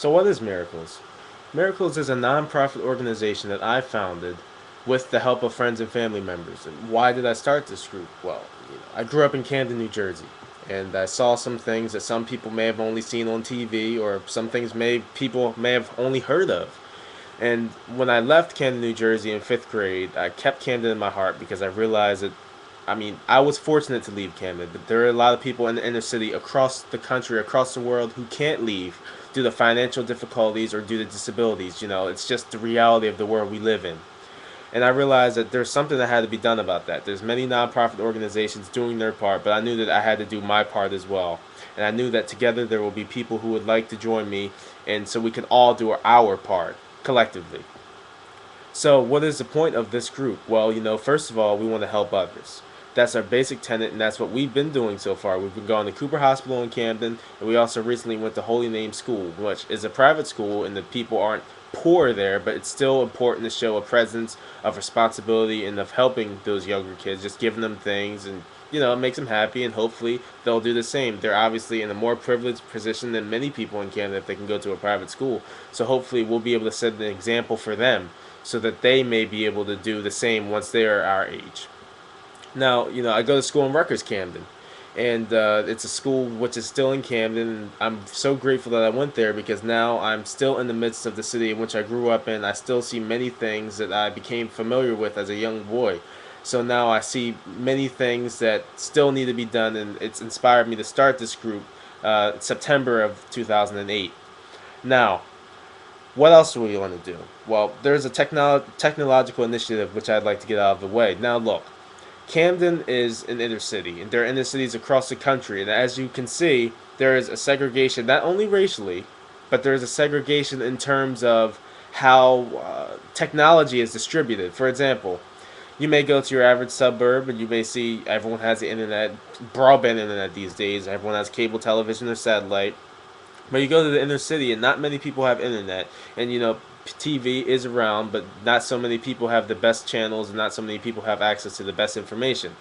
So what is Miracles? Miracles is a nonprofit organization that I founded with the help of friends and family members. And why did I start this group? Well, I grew up in Camden, New Jersey, and I saw some things that some people may have only seen on TV, or some things people may have only heard of. And when I left Camden, New Jersey in fifth grade, I kept Camden in my heart because I realized that, I was fortunate to leave Camden, but there are a lot of people in the inner city across the country, across the world, who can't leave due to financial difficulties or due to disabilities. It's just the reality of the world we live in. And I realized that there's something that had to be done about that. There's many nonprofit organizations doing their part, but I knew that I had to do my part as well. And I knew that together there will be people who would like to join me, and so we can all do our part collectively. So, what is the point of this group? Well, first of all, we want to help others. That's our basic tenet, and that's what we've been doing so far. We've been going to Cooper Hospital in Camden, and we also recently went to Holy Name School, which is a private school, and the people aren't poor there, but it's still important to show a presence of responsibility and of helping those younger kids, just giving them things, and it makes them happy, and hopefully they'll do the same. They're obviously in a more privileged position than many people in Canada if they can go to a private school. So hopefully we'll be able to set an example for them so that they may be able to do the same once they are our age. Now, I go to school in Rutgers, Camden, and it's a school which is still in Camden. And I'm so grateful that I went there because now I'm still in the midst of the city in which I grew up in. I still see many things that I became familiar with as a young boy. So now I see many things that still need to be done, and it's inspired me to start this group September of 2008. Now, what else do we want to do? Well, there's a technological initiative which I'd like to get out of the way. Now, look, Camden is an inner city, and there are inner cities across the country. And as you can see, there is a segregation, not only racially, but there is a segregation in terms of how technology is distributed. For example, you may go to your average suburb and you may see everyone has the internet, broadband internet these days. Everyone has cable television or satellite. But you go to the inner city and not many people have internet. And TV is around, but not so many people have the best channels and not so many people have access to the best information.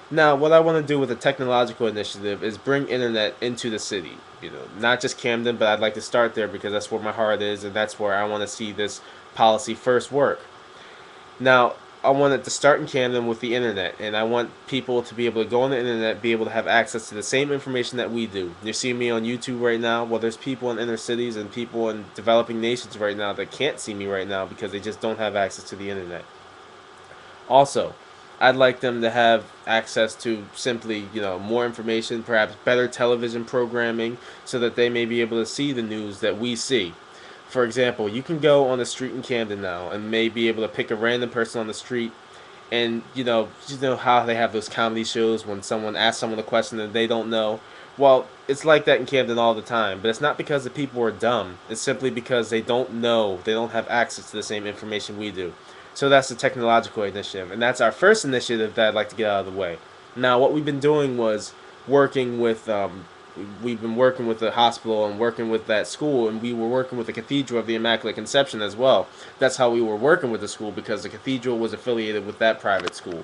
Now, what I want to do with the technological initiative is bring internet into the city. Not just Camden, but I'd like to start there because that's where my heart is and that's where I want to see this policy first work. Now, I want it to start in Camden with the internet, and I want people to be able to go on the internet, be able to have access to the same information that we do. You're seeing me on YouTube right now. Well, there's people in inner cities and people in developing nations right now that can't see me right now because they just don't have access to the internet. Also, I'd like them to have access to simply, more information, perhaps better television programming, so that they may be able to see the news that we see. For example, you can go on the street in Camden now and may be able to pick a random person on the street, and you know how they have those comedy shows when someone asks someone a question that they don't know. Well, it's like that in Camden all the time, but it's not because the people are dumb. It's simply because they don't know, they don't have access to the same information we do. So that's the technological initiative, and that's our first initiative that I'd like to get out of the way. Now, what we've been doing was working with we've been working with the hospital and working with that school, and we were working with the Cathedral of the Immaculate Conception as well. That's how we were working with the school because the cathedral was affiliated with that private school.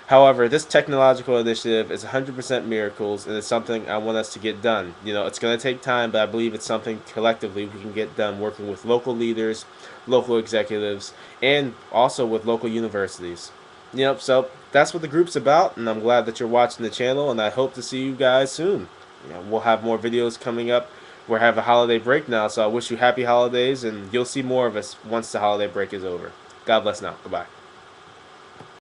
However, this technological initiative is 100% miracles, and it's something I want us to get done. It's going to take time, but I believe it's something collectively we can get done working with local leaders, local executives, and also with local universities. So that's what the group's about, and I'm glad that you're watching the channel, and I hope to see you guys soon. We'll have more videos coming up. We're having a holiday break now, so I wish you happy holidays, and you'll see more of us once the holiday break is over. God bless now. Goodbye.